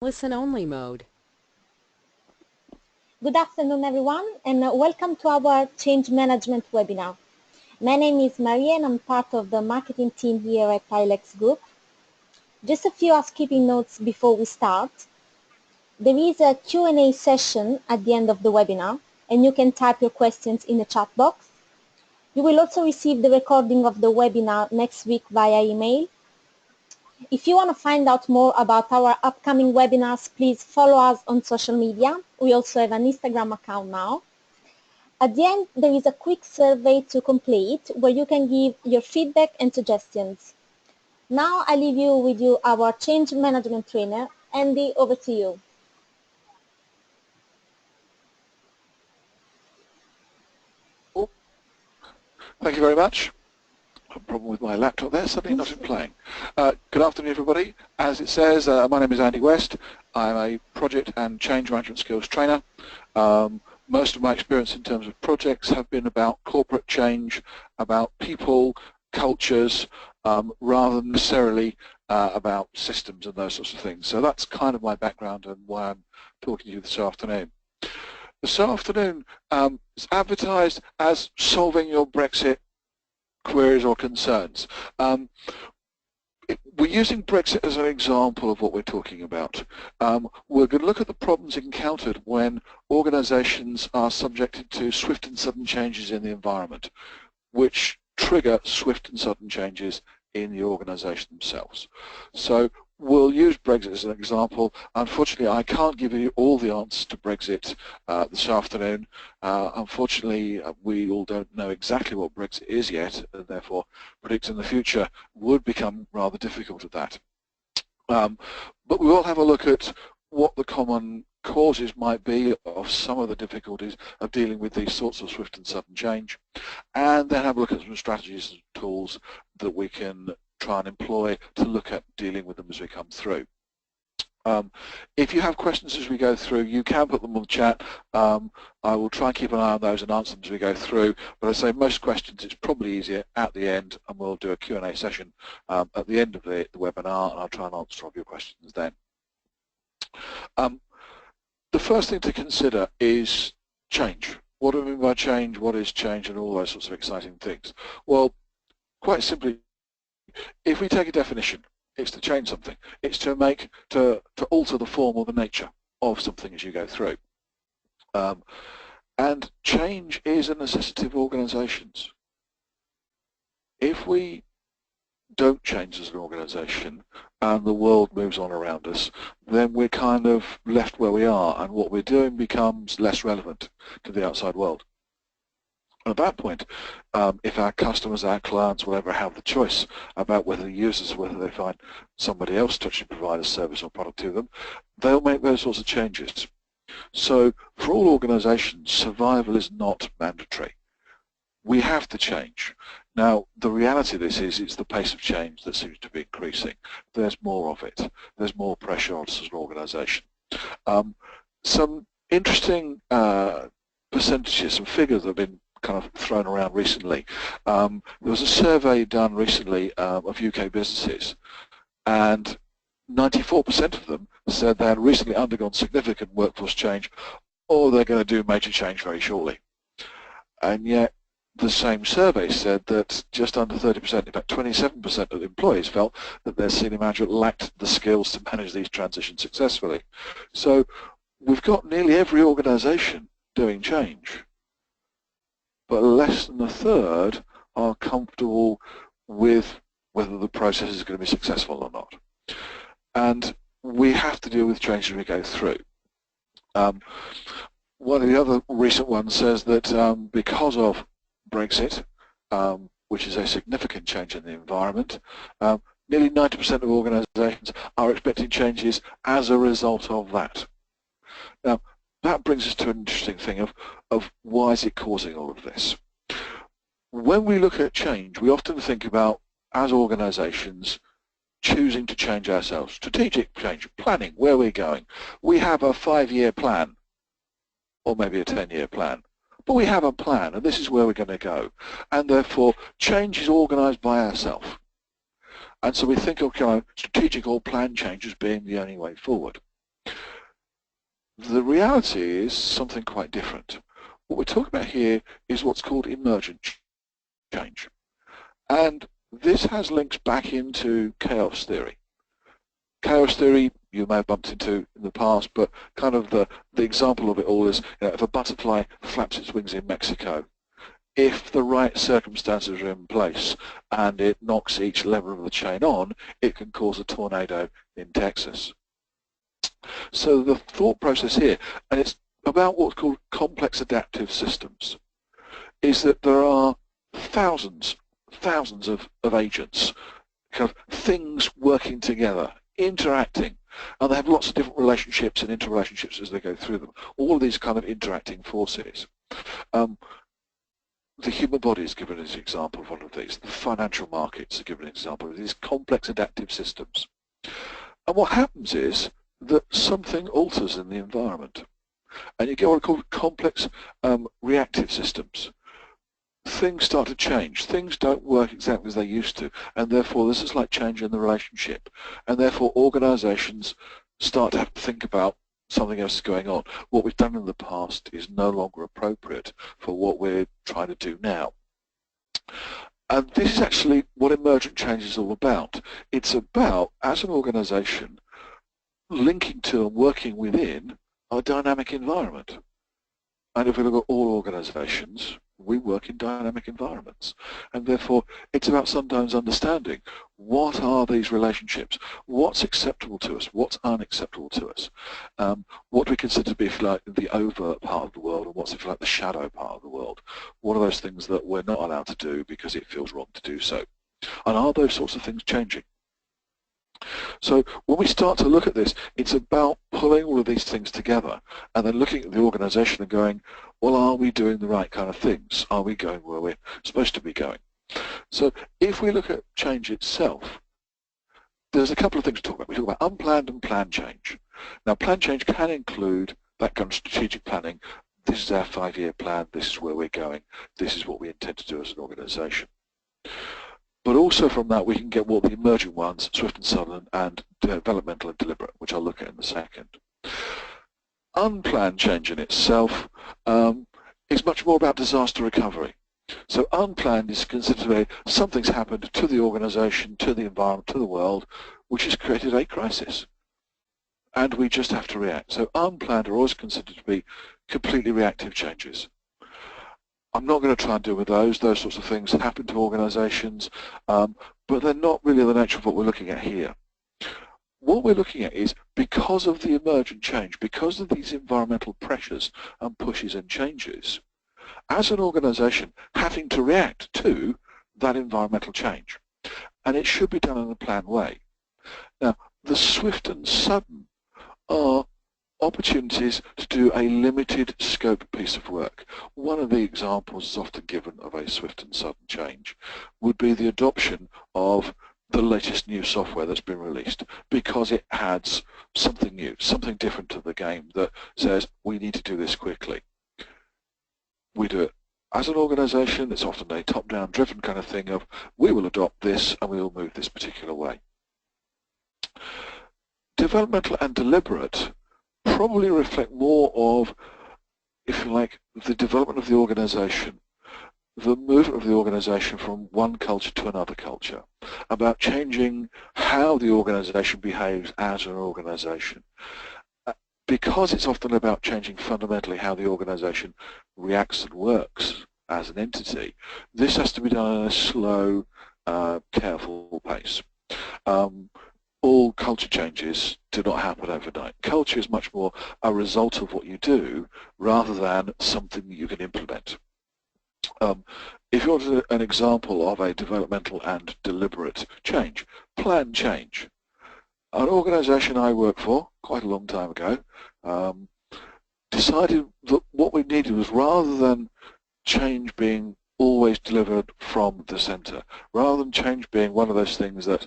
Listen-only mode. Good afternoon, everyone, and welcome to our Change Management webinar. My name is Maria, and I'm part of the marketing team here at ILEX Group. Just a few housekeeping notes before we start. There is a Q&A session at the end of the webinar, and you can type your questions in the chat box. You will also receive the recording of the webinar next week via email. If you want to find out more about our upcoming webinars, please follow us on social media. We also have an Instagram account now. At the end, there is a quick survey to complete where you can give your feedback and suggestions. Now I leave you with our change management trainer. Andy, over to you. Thank you very much. A problem with my laptop there, suddenly not playing. Good afternoon, everybody. As it says, my name is Andy West. I'm a project and change management skills trainer. Most of my experience in terms of projects have been about corporate change, about people, cultures, rather than necessarily about systems and those sorts of things. So that's kind of my background and why I'm talking to you this afternoon. This afternoon is advertised as solving your Brexit queries or concerns. We're using Brexit as an example of what we're talking about. We're going to look at the problems encountered when organizations are subjected to swift and sudden changes in the environment, which trigger swift and sudden changes in the organization themselves. So we'll use Brexit as an example. Unfortunately, I can't give you all the answers to Brexit this afternoon. Unfortunately, we all don't know exactly what Brexit is yet, and therefore predicting the future would become rather difficult at that. But we will have a look at what the common causes might be of some of the difficulties of dealing with these sorts of swift and sudden change, and then have a look at some strategies and tools that we can try and employ to look at dealing with them as we come through. If you have questions as we go through, you can put them on the chat. I will try and keep an eye on those and answer them as we go through, but I say most questions it's probably easier at the end, and we'll do a Q&A session at the end of the webinar, and I'll try and answer all of your questions then. The first thing to consider is change. What do I mean by change? What is change? And all those sorts of exciting things. Well, quite simply, if we take a definition, it's to change something. It's to alter the form or the nature of something as you go through. And change is a necessity of organizations. If we don't change as an organization and the world moves on around us, then we're kind of left where we are, and what we're doing becomes less relevant to the outside world. At that point, if our customers, our clients, will ever have the choice about whether to use us or whether they find somebody else to actually provide a service or product to them, they'll make those sorts of changes. So for all organizations, survival is not mandatory. We have to change. Now, the reality of this is it's the pace of change that seems to be increasing. There's more of it. There's more pressure on us as an organization. Some interesting percentages, some figures that have been kind of thrown around recently. There was a survey done recently of UK businesses, and 94% of them said they had recently undergone significant workforce change, or they're going to do major change very shortly. And yet the same survey said that just under 30%, in fact 27% of employees felt that their senior management lacked the skills to manage these transitions successfully. So we've got nearly every organization doing change, but less than a third are comfortable with whether the process is going to be successful or not. And we have to deal with change as we go through. One of the other recent ones says that because of Brexit, which is a significant change in the environment, nearly 90% of organizations are expecting changes as a result of that. Now, that brings us to an interesting thing of why is it causing all of this. When we look at change, we often think about, as organizations, choosing to change ourselves. Strategic change, planning, where we're going. We have a 5-year plan, or maybe a 10-year plan. But we have a plan, and this is where we're going to go. And therefore, change is organized by ourselves. And so we think of strategic or plan change as being the only way forward. The reality is something quite different. What we're talking about here is what's called emergent change. And this has links back into chaos theory. Chaos theory you may have bumped into in the past, but kind of the example of it all is, if a butterfly flaps its wings in Mexico, if the right circumstances are in place and it knocks each lever of the chain on, it can cause a tornado in Texas. So the thought process here, and it's about what's called complex adaptive systems, is that there are thousands of agents, kind of things working together, interacting, and they have lots of different relationships and interrelationships as they go through them. All of these kind of interacting forces. The human body is given as an example of one of these. The financial markets are given an example of these complex adaptive systems. And what happens is that something alters in the environment. And you get what are called complex reactive systems. Things start to change. Things don't work exactly as they used to, and therefore this is like change in the relationship. And therefore organizations start to have to think about something else is going on. What we've done in the past is no longer appropriate for what we're trying to do now. And this is actually what emergent change is all about. It's about, as an organization, linking to and working within a dynamic environment. And if we look at all organizations, we work in dynamic environments. And therefore, it's about sometimes understanding what are these relationships, what's acceptable to us, what's unacceptable to us, what we consider to be, if you like, the overt part of the world, and what's, if you like, the shadow part of the world. What are those things that we're not allowed to do because it feels wrong to do so? And are those sorts of things changing? So when we start to look at this, it's about pulling all of these things together and then looking at the organization and going, well, are we doing the right kind of things? Are we going where we're supposed to be going? So if we look at change itself, there's a couple of things to talk about. We talk about unplanned and planned change. Now, planned change can include that kind of strategic planning. This is our 5-year plan. This is where we're going. This is what we intend to do as an organization. But also from that, we can get what the emerging ones, swift and sudden, and developmental and deliberate, which I'll look at in a second. Unplanned change in itself is much more about disaster recovery. So unplanned is considered to be something's happened to the organization, to the environment, to the world, which has created a crisis. And we just have to react. So unplanned are always considered to be completely reactive changes. I'm not going to try and deal with those. Those sorts of things happen to organizations, but they're not really the nature of what we're looking at here. What we're looking at is, because of the emergent change, because of these environmental pressures and pushes and changes, as an organization having to react to that environmental change. And it should be done in a planned way. Now, the swift and sudden are opportunities to do a limited scope piece of work. One of the examples often given of a swift and sudden change would be the adoption of the latest new software that's been released, because it adds something new, something different to the game that says we need to do this quickly. We do it as an organization. It's often a top-down driven kind of thing of, we will adopt this and we will move this particular way. Developmental and deliberate probably reflect more of, if you like, the development of the organization, the movement of the organization from one culture to another culture, about changing how the organization behaves as an organization. Because it's often about changing fundamentally how the organization reacts and works as an entity, this has to be done at a slow, careful pace. All culture changes do not happen overnight. Culture is much more a result of what you do rather than something that you can implement. If you want an example of a developmental and deliberate change, planned change. An organization I worked for quite a long time ago decided that what we needed was, rather than change being always delivered from the center, rather than change being one of those things that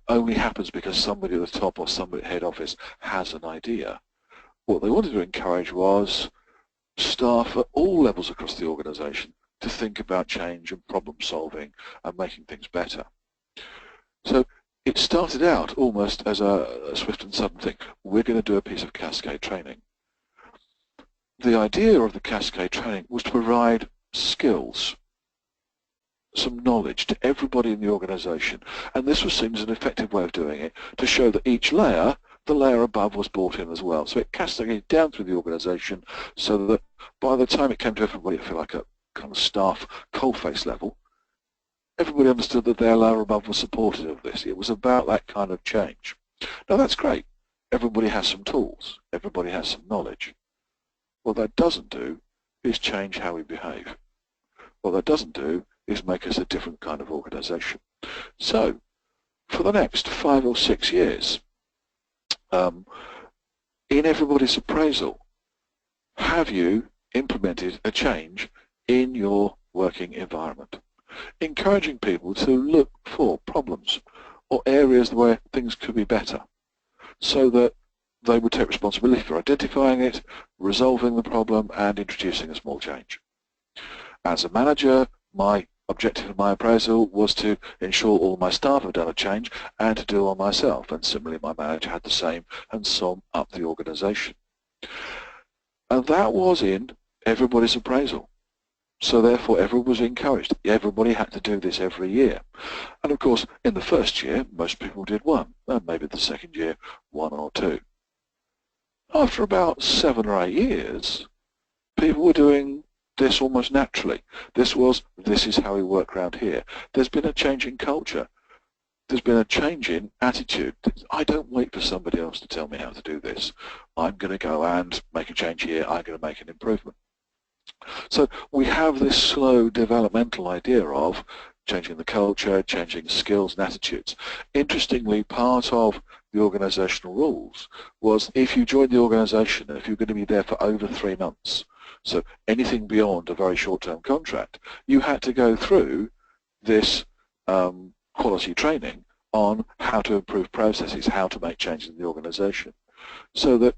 only happens because somebody at the top or somebody at head office has an idea. What they wanted to encourage was staff at all levels across the organization to think about change and problem solving and making things better. So it started out almost as a swift and sudden thing. We're going to do a piece of cascade training. the idea of the cascade training was to provide skills, some knowledge to everybody in the organisation, and this was seen as an effective way of doing it to show that each layer, the layer above, was brought in as well. So it cascaded down through the organisation so that by the time it came to everybody, I feel like a kind of staff coalface level, everybody understood that their layer above was supportive of this. It was about that kind of change. Now that's great. Everybody has some tools. Everybody has some knowledge. What that doesn't do is change how we behave. What that doesn't do is make us a different kind of organisation. So, for the next 5 or 6 years, in everybody's appraisal, have you implemented a change in your working environment? Encouraging people to look for problems or areas where things could be better, so that they would take responsibility for identifying it, resolving the problem, and introducing a small change. As a manager, my objective in my appraisal was to ensure all my staff had done a change and to do it on myself, and similarly my manager had the same, and sum up the organisation. And that was in everybody's appraisal. So therefore everyone was encouraged. Everybody had to do this every year. And of course in the first year most people did one, and maybe the second year 1 or 2. After about 7 or 8 years, people were doing this almost naturally. This is how we work around here. There's been a change in culture. There's been a change in attitude. I don't wait for somebody else to tell me how to do this. I'm going to go and make a change here. I'm going to make an improvement. So we have this slow developmental idea of changing the culture, changing skills and attitudes. Interestingly, part of the organisational rules was if you joined the organisation, if you're going to be there for over 3 months, so anything beyond a very short-term contract, you had to go through this quality training on how to improve processes, how to make changes in the organisation, so that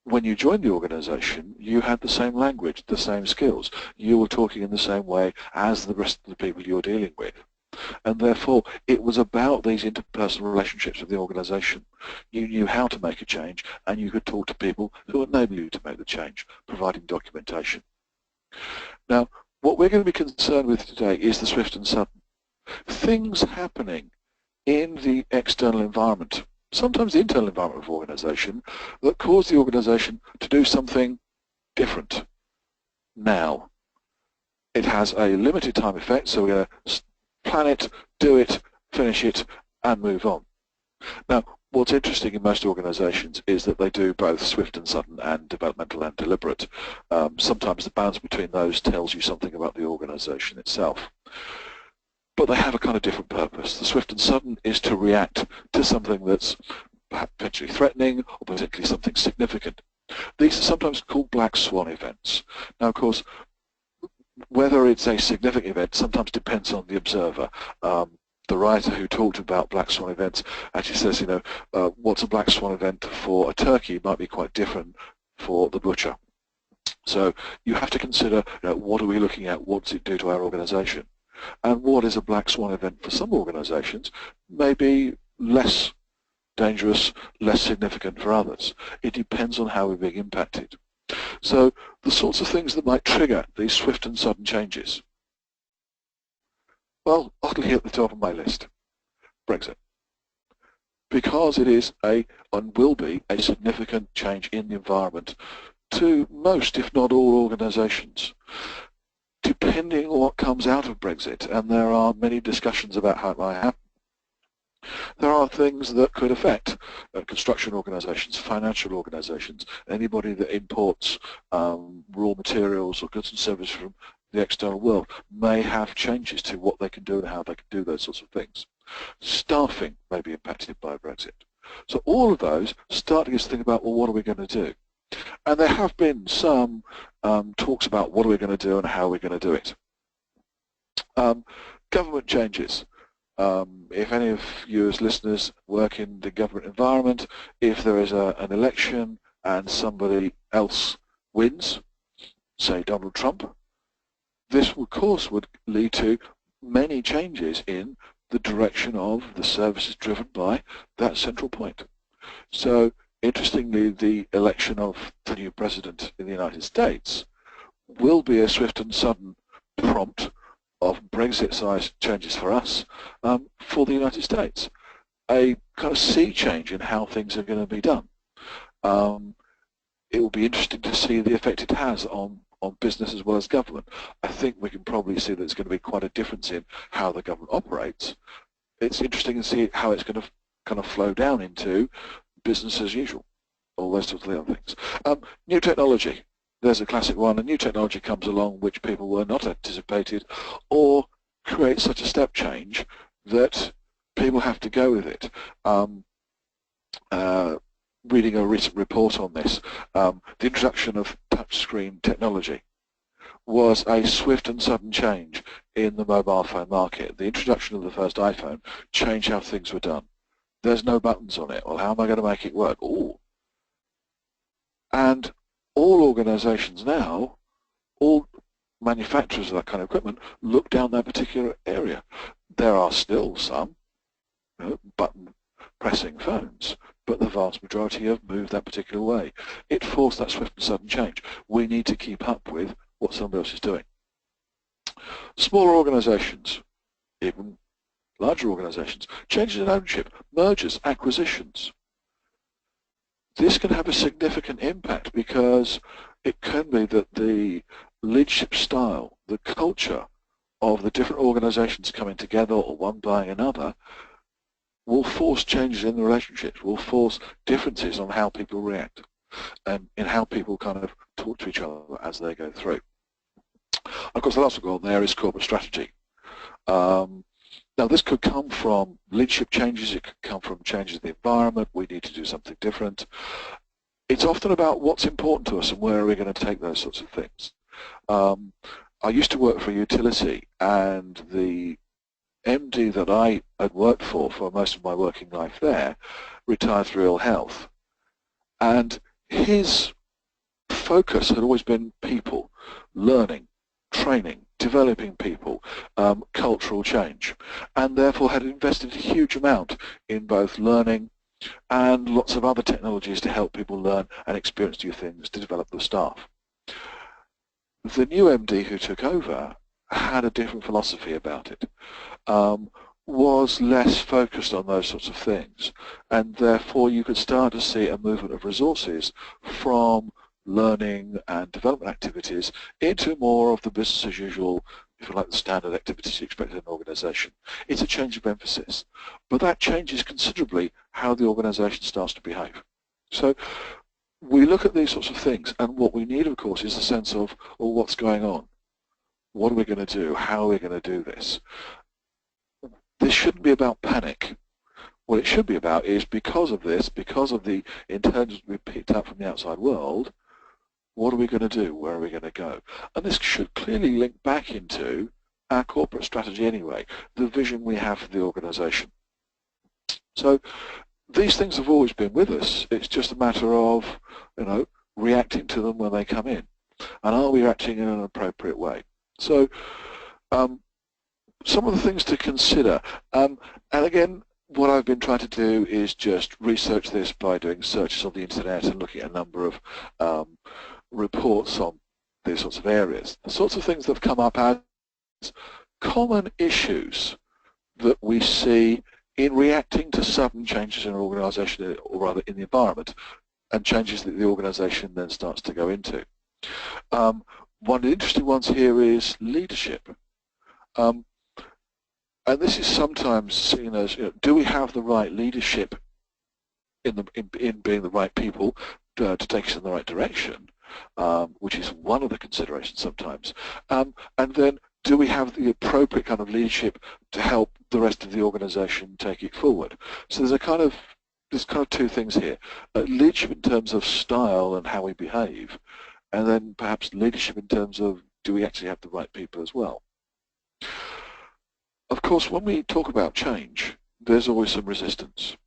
when you joined the organisation, you had the same language, the same skills. You were talking in the same way as the rest of the people you're dealing with. And therefore, it was about these interpersonal relationships with the organisation. You knew how to make a change, and you could talk to people who enable you to make the change, providing documentation. Now, what we're going to be concerned with today is the swift and sudden. Things happening in the external environment, sometimes the internal environment of an organisation, that cause the organisation to do something different now. It has a limited time effect, so we're going to plan it, do it, finish it, and move on. Now, what's interesting in most organisations is that they do both swift and sudden and developmental and deliberate. Sometimes the balance between those tells you something about the organisation itself. But they have a kind of different purpose. The swift and sudden is to react to something that's potentially threatening or particularly something significant. These are sometimes called black swan events. Now, of course, whether it's a significant event sometimes depends on the observer. The writer who talked about black swan events actually says, what's a black swan event for a turkey might be quite different for the butcher. So you have to consider, what are we looking at, what does it do to our organisation? And what is a black swan event for some organisations may be less dangerous, less significant for others. It depends on how we're being impacted. So the sorts of things that might trigger these swift and sudden changes. Well, utterly at the top of my list, Brexit. Because it is and will be a significant change in the environment to most, if not all, organisations. Depending on what comes out of Brexit, and there are many discussions about how it might happen, there are things that could affect construction organisations, financial organisations, anybody that imports raw materials or goods and services from the external world may have changes to what they can do and how they can do those sorts of things. Staffing may be impacted by Brexit. So all of those start to get us to think about, well, what are we going to do? And there have been some talks about what are we going to do and how we're going to do it. Government changes. If any of you as listeners work in the government environment, if there is an election and somebody else wins, say Donald Trump, this of course would lead to many changes in the direction of the services driven by that central point. So Interestingly, the election of the new president in the United States will be a swift and sudden prompt of Brexit-sized changes for us for the United States. A kind of sea change in how things are going to be done. It will be interesting to see the effect it has on business as well as government. I think we can probably see that there's going to be quite a difference in how the government operates. It's interesting to see how it's going to kind of flow down into business as usual, all those sorts of other things. New technology. There's a classic one. A new technology comes along which people were not anticipated, or creates such a step change that people have to go with it. Reading a recent report on this, the introduction of touchscreen technology was a swift and sudden change in the mobile phone market. The introduction of the first iPhone changed how things were done. There's no buttons on it. Well, how am I going to make it work? Ooh. And all organizations now, all manufacturers of that kind of equipment, look down that particular area. There are still some button pressing phones, but the vast majority have moved that particular way. It forced that swift and sudden change. We need to keep up with what somebody else is doing. Smaller organizations, even larger organizations, changes in ownership, mergers, acquisitions. This can have a significant impact because it can be that the leadership style, the culture of the different organizations coming together or one buying another will force changes in the relationships, will force differences on how people react and in how people kind of talk to each other as they go through. Of course, the last one there is corporate strategy. Now, this could come from leadership changes, it could come from changes in the environment, we need to do something different. It's often about what's important to us and where are we going to take those sorts of things. I used to work for a utility, and the MD that I had worked for most of my working life there retired through ill health. And his focus had always been people, learning, training, developing people, cultural change, and therefore had invested a huge amount in both learning and lots of other technologies to help people learn and experience new things to develop the staff. The new MD who took over had a different philosophy about it, was less focused on those sorts of things, and therefore you could start to see a movement of resources from learning and development activities into more of the business as usual, if you like, the standard activities you expect in an organization. It's a change of emphasis, but that changes considerably how the organization starts to behave. So we look at these sorts of things, and what we need, of course, is a sense of, well, what's going on? What are we going to do? How are we going to do this? This shouldn't be about panic. What it should be about is, because of this, because of the intelligence we've picked up from the outside world, what are we going to do? Where are we going to go? And this should clearly link back into our corporate strategy anyway, the vision we have for the organization. So these things have always been with us. It's just a matter of, reacting to them when they come in. And are we acting in an appropriate way? So some of the things to consider. And again, what I've been trying to do is just research this by doing searches on the internet and looking at a number of reports on these sorts of areas. The sorts of things that have come up as common issues that we see in reacting to sudden changes in an organization, or rather in the environment, and changes that the organization then starts to go into. One of the interesting ones here is leadership. And this is sometimes seen as, do we have the right leadership in being the right people to take us in the right direction, which is one of the considerations sometimes. And then, do we have the appropriate kind of leadership to help the rest of the organization take it forward? So there's kind of two things here. Leadership in terms of style and how we behave, and then perhaps leadership in terms of, do we actually have the right people as well? Of course, when we talk about change, there's always some resistance.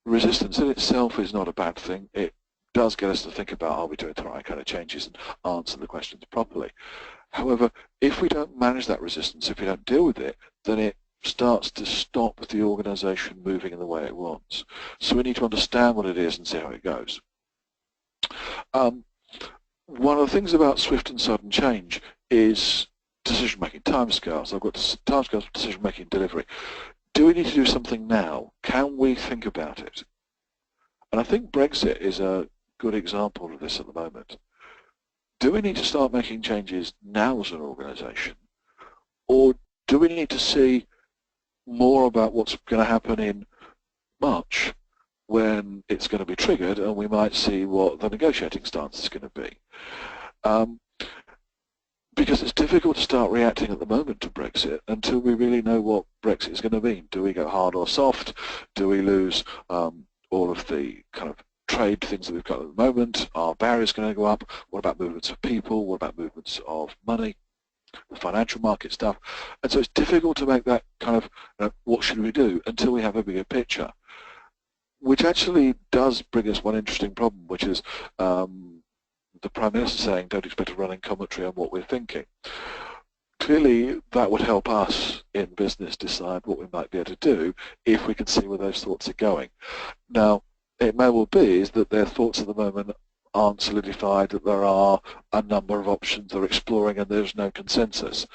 Resistance in itself is not a bad thing. It does get us to think about, are we doing the right kind of changes, and answer the questions properly. However, if we don't manage that resistance, if we don't deal with it, then it starts to stop the organisation moving in the way it wants. So we need to understand what it is and see how it goes. One of the things about swift and sudden change is decision-making, timescales. I've got timescales for decision-making delivery. Do we need to do something now? Can we think about it? And I think Brexit is a good example of this at the moment. Do we need to start making changes now as an organisation? Or do we need to see more about what's going to happen in March when it's going to be triggered, and we might see what the negotiating stance is going to be? Because it's difficult to start reacting at the moment to Brexit until we really know what Brexit is going to mean. Do we go hard or soft? Do we lose all of the kind of trade things that we've got at the moment? Are barriers going to go up? What about movements of people? What about movements of money? The financial market stuff. And so it's difficult to make that kind of, what should we do, until we have a bigger picture. Which actually does bring us one interesting problem, which is the Prime Minister saying, don't expect a running commentary on what we're thinking. Clearly, that would help us in business decide what we might be able to do if we can see where those thoughts are going. Now, it may well be is that their thoughts at the moment aren't solidified, that there are a number of options they're exploring and there's no consensus.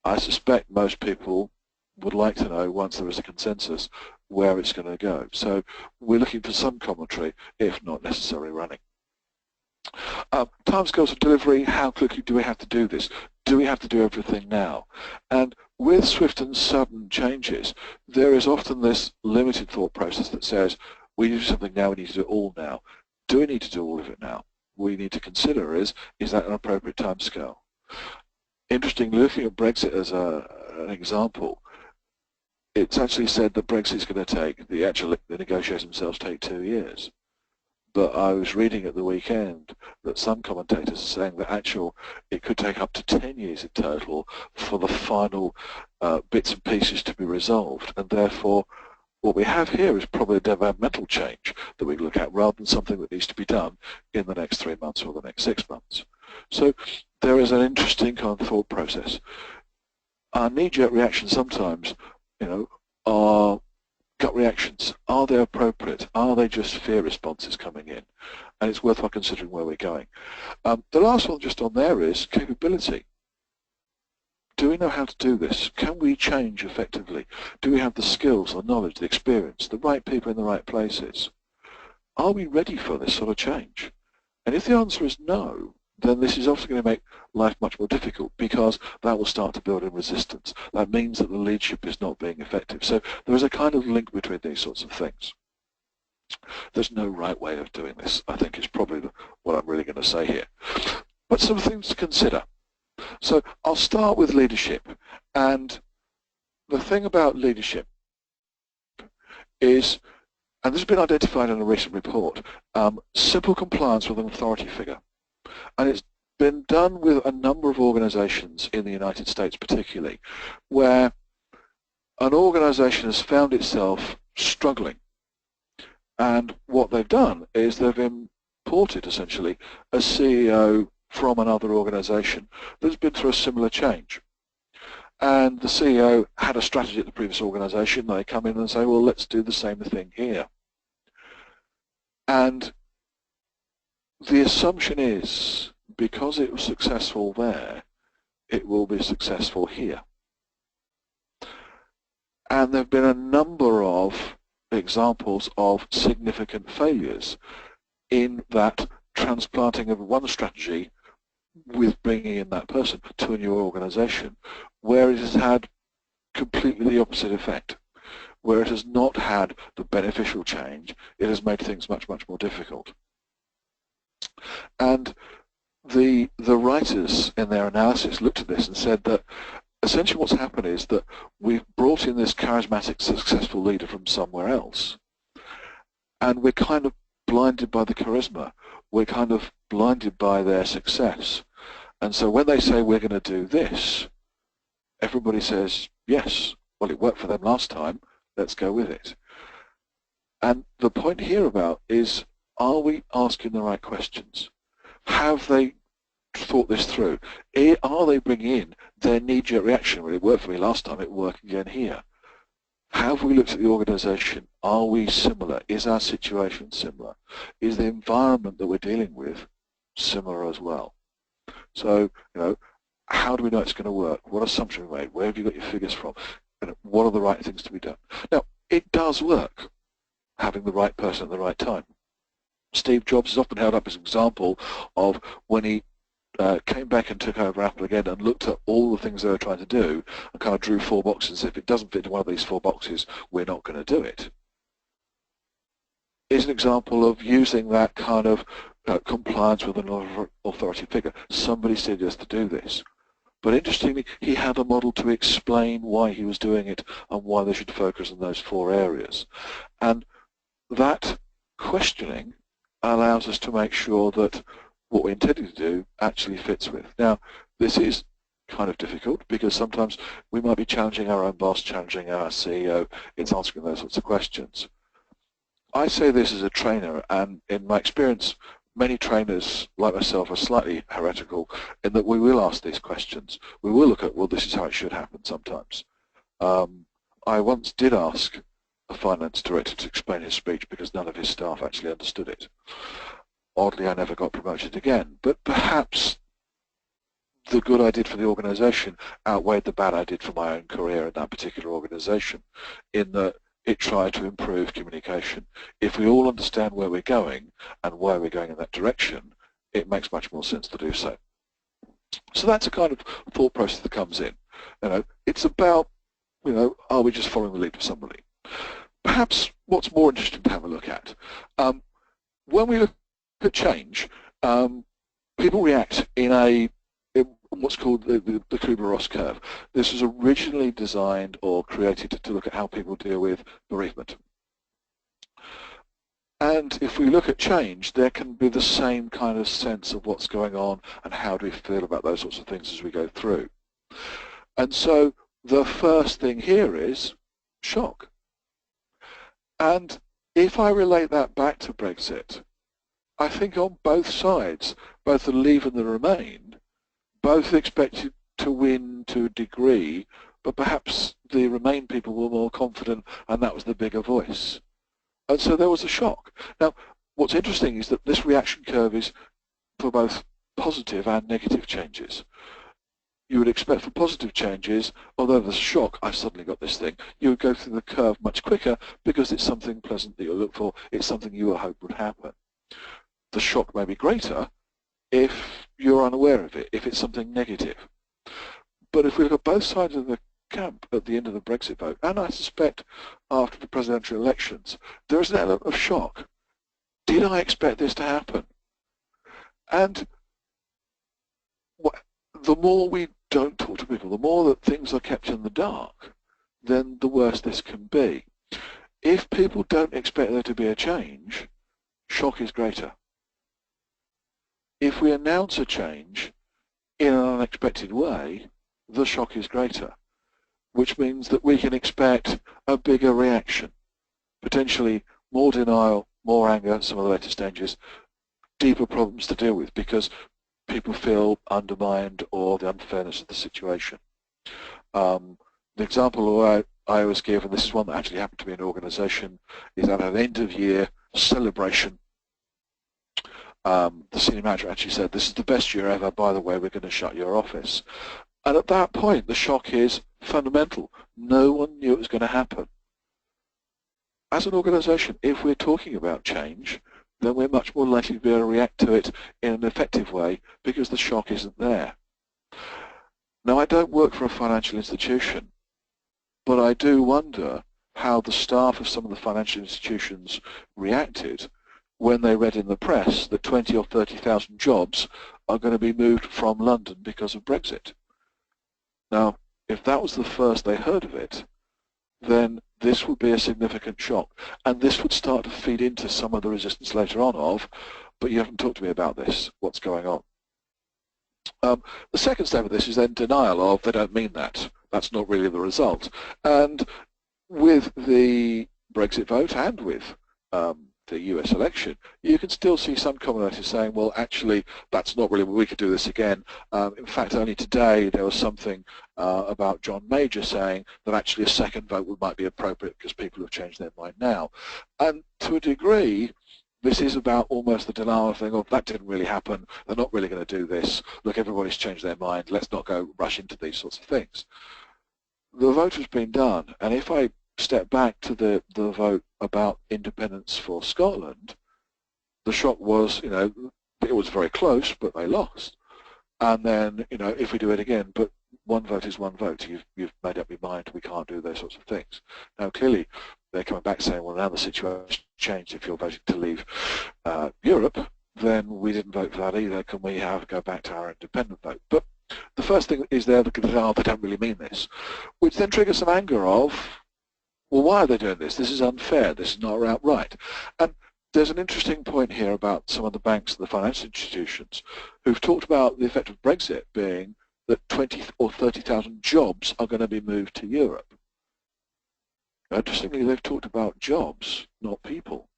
I suspect most people would like to know, once there is a consensus, where it's going to go. So we're looking for some commentary, if not necessarily running. Timescales of delivery, how quickly do we have to do this? Do we have to do everything now? And with swift and sudden changes, there is often this limited thought process that says, we need to do something now, we need to do it all now. Do we need to do all of it now? We need to consider is that an appropriate timescale? Interestingly, looking at Brexit as an example, it's actually said that Brexit is going to take, the negotiations themselves take 2 years. But I was reading at the weekend that some commentators are saying that it could take up to 10 years in total for the final bits and pieces to be resolved. And therefore, what we have here is probably a developmental change that we look at rather than something that needs to be done in the next 3 months or the next 6 months. So there is an interesting kind of thought process. Our knee-jerk reactions sometimes, are gut reactions. Are they appropriate? Are they just fear responses coming in? And it's worthwhile considering where we're going. The last one just on there is capability. Do we know how to do this? Can we change effectively? Do we have the skills, the knowledge, the experience, the right people in the right places? Are we ready for this sort of change? And if the answer is no, then this is obviously going to make life much more difficult, because that will start to build in resistance. That means that the leadership is not being effective. So there is a kind of link between these sorts of things. There's no right way of doing this, I think, is probably what I'm really going to say here. But some things to consider. So I'll start with leadership. And the thing about leadership is, and this has been identified in a recent report, simple compliance with an authority figure. And it's been done with a number of organizations in the United States particularly, where an organization has found itself struggling. And what they've done is they've imported, essentially, a CEO from another organization that's been through a similar change. And the CEO had a strategy at the previous organization. They come in and say, well, let's do the same thing here. And the assumption is, because it was successful there, it will be successful here. And there have been a number of examples of significant failures in that transplanting of one strategy with bringing in that person to a new organization, where it has had completely the opposite effect, where it has not had the beneficial change. It has made things much, much more difficult. And the writers in their analysis looked at this and said that essentially what's happened is that we've brought in this charismatic, successful leader from somewhere else, and we're kind of blinded by the charisma. We're kind of blinded by their success. And so when they say we're going to do this, everybody says, yes, well, it worked for them last time, let's go with it. And the point here about is, are we asking the right questions? Have they thought this through? Are they bringing in their knee-jerk reaction? Well, it worked for me last time, it will work again here. have we looked at the organisation? Are we similar? Is our situation similar? Is the environment that we're dealing with similar as well? So, how do we know it's going to work? What assumptions we made? Where have you got your figures from? And what are the right things to be done? Now, it does work, having the right person at the right time. Steve Jobs is often held up as an example of when he came back and took over Apple again and looked at all the things they were trying to do and kind of drew 4 boxes. If it doesn't fit into one of these 4 boxes, we're not going to do it. Is an example of using that kind of compliance with an authority figure. Somebody said us to do this. But interestingly, he had a model to explain why he was doing it and why they should focus on those 4 areas. And that questioning allows us to make sure that what we're intending to do actually fits with. Now, this is kind of difficult because sometimes we might be challenging our own boss, challenging our CEO, it's answering those sorts of questions. I say this as a trainer, and in my experience, many trainers like myself are slightly heretical in that we will ask these questions. We will look at, well, this is how it should happen sometimes. I once did ask a finance director to explain his speech because none of his staff actually understood it. Oddly, I never got promoted again, but perhaps the good I did for the organisation outweighed the bad I did for my own career in that particular organisation, in that it tried to improve communication. If we all understand where we're going and why we're going in that direction, it makes much more sense to do so. So that's a kind of thought process that comes in. It's about, are we just following the lead of somebody? Perhaps what's more interesting to have a look at, when we look at change, people react in what's called the kerberos curve. This was originally designed or created to look at how people deal with bereavement. And if we look at change, there can be the same kind of sense of what's going on and how do we feel about those sorts of things as we go through. And so the first thing here is shock. And if I relate that back to Brexit, I think on both sides, both the Leave and the Remain, both expected to win to a degree, but perhaps the Remain people were more confident and that was the bigger voice. And so there was a shock. Now, what's interesting is that this reaction curve is for both positive and negative changes. You would expect for positive changes, although there's a shock, I've suddenly got this thing, you would go through the curve much quicker because it's something pleasant that you look for, it's something you would hope would happen. The shock may be greater if you're unaware of it, if it's something negative. But if we look at both sides of the camp at the end of the Brexit vote, and I suspect after the presidential elections, there is an element of shock. Did I expect this to happen? And the more we don't talk to people, the more that things are kept in the dark, then the worse this can be. If people don't expect there to be a change, shock is greater. If we announce a change in an unexpected way, the shock is greater, which means that we can expect a bigger reaction, potentially more denial, more anger, some of the later stages, deeper problems to deal with because people feel undermined or the unfairness of the situation. The example I always give, and this is one that actually happened to me in an organisation, is at an end-of-year celebration. The senior manager actually said, this is the best year ever, by the way, we're going to shut your office. And at that point, the shock is fundamental. No one knew it was going to happen. As an organisation, if we're talking about change, then we're much more likely to be able to react to it in an effective way because the shock isn't there. Now, I don't work for a financial institution, but I do wonder how the staff of some of the financial institutions reacted when they read in the press that 20 or 30,000 jobs are going to be moved from London because of Brexit. Now, if that was the first they heard of it, then this would be a significant shock. And this would start to feed into some of the resistance later on of, but you haven't talked to me about this, what's going on? The second step of this is then denial of, they don't mean that. That's not really the result. And with the Brexit vote and with the US election, you can still see some commentators saying, well, actually, that's not really, we could do this again. In fact, only today there was something about John Major saying that actually a second vote might be appropriate because people have changed their mind now. And to a degree, this is about almost the denial thing of that didn't really happen, they're not really going to do this, look, everybody's changed their mind, let's not go rush into these sorts of things. The vote has been done, and if I step back to the vote about independence for Scotland, the shock was, it was very close, but they lost. And then, if we do it again, but one vote is one vote, you've made up your mind, we can't do those sorts of things. Now, clearly, they're coming back saying, well, now the situation changed. If you're voting to leave Europe, then we didn't vote for that either. Can we go back to our independent vote? But the first thing is there, they don't really mean this, which then triggers some anger of, well, why are they doing this? This is unfair. This is not outright. And there's an interesting point here about some of the banks and the financial institutions who've talked about the effect of Brexit being that 20 or 30,000 jobs are going to be moved to Europe. Interestingly, they've talked about jobs, not people.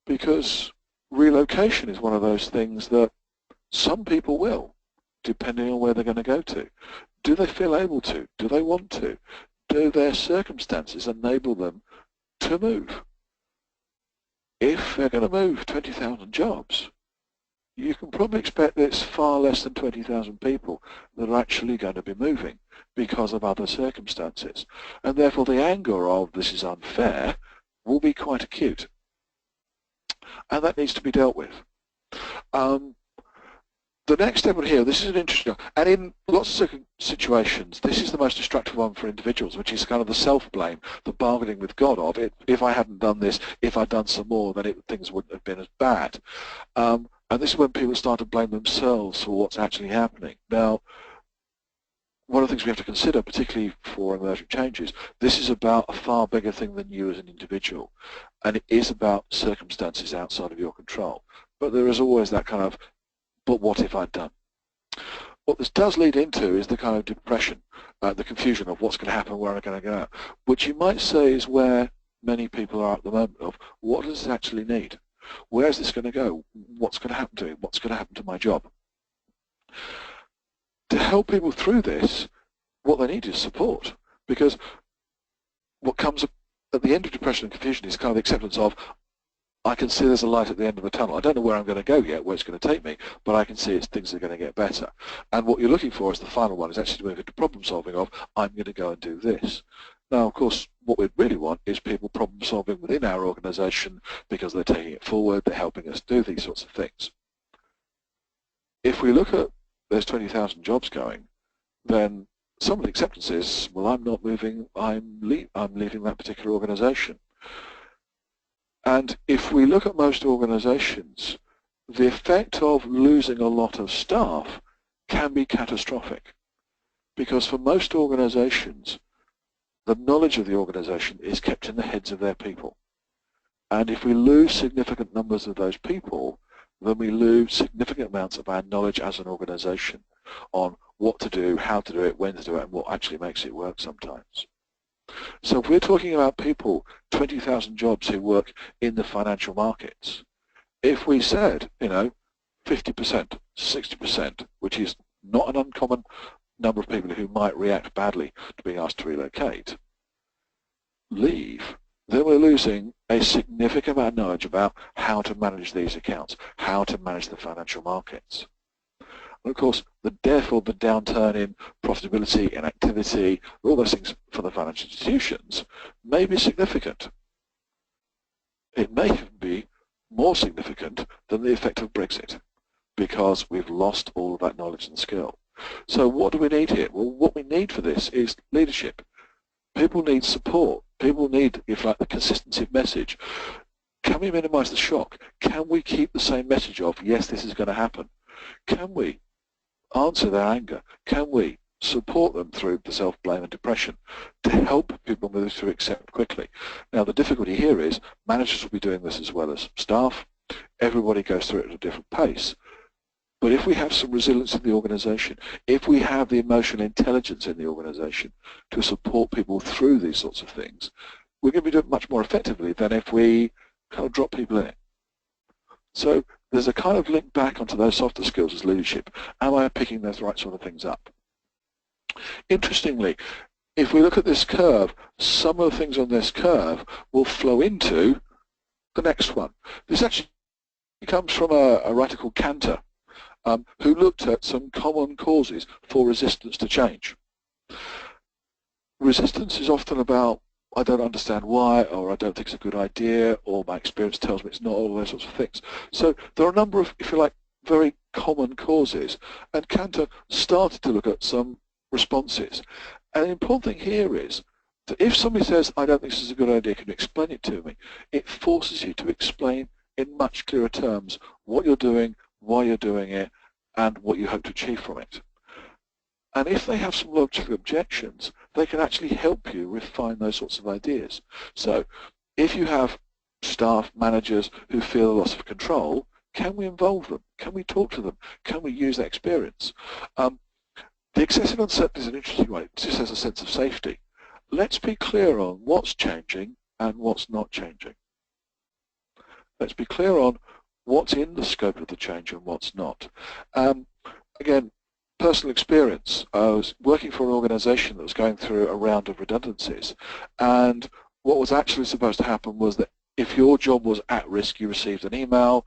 Because relocation is one of those things that some people will, depending on where they're going to go to. Do they feel able to? Do they want to? Do their circumstances enable them to move? If they're going to move 20,000 jobs, you can probably expect that it's far less than 20,000 people that are actually going to be moving because of other circumstances. And therefore the anger of this is unfair will be quite acute. And that needs to be dealt with. The next step on here, this is an interesting one, and in lots of situations, this is the most destructive one for individuals, which is kind of the self-blame, the bargaining with God of it. If I hadn't done this, if I'd done some more, then things wouldn't have been as bad. And this is when people start to blame themselves for what's actually happening. Now, one of the things we have to consider, particularly for emergent changes, this is about a far bigger thing than you as an individual, and it is about circumstances outside of your control. But there is always that kind of, but what if I'd done? What this does lead into is the kind of depression, the confusion of what's going to happen, where am I going to go, which you might say is where many people are at the moment of, what does it actually need? Where is this going to go? What's going to happen to me? What's going to happen to my job? To help people through this, what they need is support, because what comes at the end of depression and confusion is kind of the acceptance of, I can see there's a light at the end of the tunnel. I don't know where I'm going to go yet, where it's going to take me, but I can see things are going to get better. And what you're looking for is the final one, is actually to move into problem solving of, I'm going to go and do this. Now, of course, what we really want is people problem solving within our organization because they're taking it forward, they're helping us do these sorts of things. If we look at there's 20,000 jobs going, then some of the acceptance is, well, I'm not moving, I'm leaving that particular organization. And if we look at most organizations, the effect of losing a lot of staff can be catastrophic, because for most organizations, the knowledge of the organization is kept in the heads of their people. And if we lose significant numbers of those people, then we lose significant amounts of our knowledge as an organization on what to do, how to do it, when to do it, and what actually makes it work sometimes. So if we're talking about people, 20,000 jobs who work in the financial markets, if we said, 50%, 60%, which is not an uncommon number of people who might react badly to being asked to relocate, leave, then we're losing a significant amount of knowledge about how to manage these accounts, how to manage the financial markets. And of course, therefore, the downturn in profitability and activity, all those things for the financial institutions may be significant. It may even be more significant than the effect of Brexit, because we've lost all of that knowledge and skill. So what do we need here? Well, what we need for this is leadership. People need support. People need, if like, the consistency of message. Can we minimize the shock? Can we keep the same message of, yes, this is going to happen? Can we answer their anger? Can we support them through the self-blame and depression to help people move through accept quickly? Now, the difficulty here is managers will be doing this as well as staff. Everybody goes through it at a different pace. But if we have some resilience in the organization, if we have the emotional intelligence in the organization to support people through these sorts of things, we're going to be doing it much more effectively than if we kind of drop people in it. So there's a kind of link back onto those softer skills as leadership. Am I picking those right sort of things up? Interestingly, if we look at this curve, some of the things on this curve will flow into the next one. This actually comes from a writer called Cantor, who looked at some common causes for resistance to change. Resistance is often about, I don't understand why, or I don't think it's a good idea, or my experience tells me it's not, all those sorts of things. So there are a number of, if you like, very common causes, and Cantor started to look at some responses. And the important thing here is that if somebody says, I don't think this is a good idea, can you explain it to me? It forces you to explain in much clearer terms what you're doing, why you're doing it, and what you hope to achieve from it. And if they have some logical objections, they can actually help you refine those sorts of ideas. So if you have staff, managers who feel a loss of control, can we involve them? Can we talk to them? Can we use that experience? The excessive uncertainty is an interesting one. It just has a sense of safety. Let's be clear on what's changing and what's not changing. Let's be clear on what's in the scope of the change and what's not. Again, personal experience. I was working for an organization that was going through a round of redundancies, and what was actually supposed to happen was that if your job was at risk, you received an email.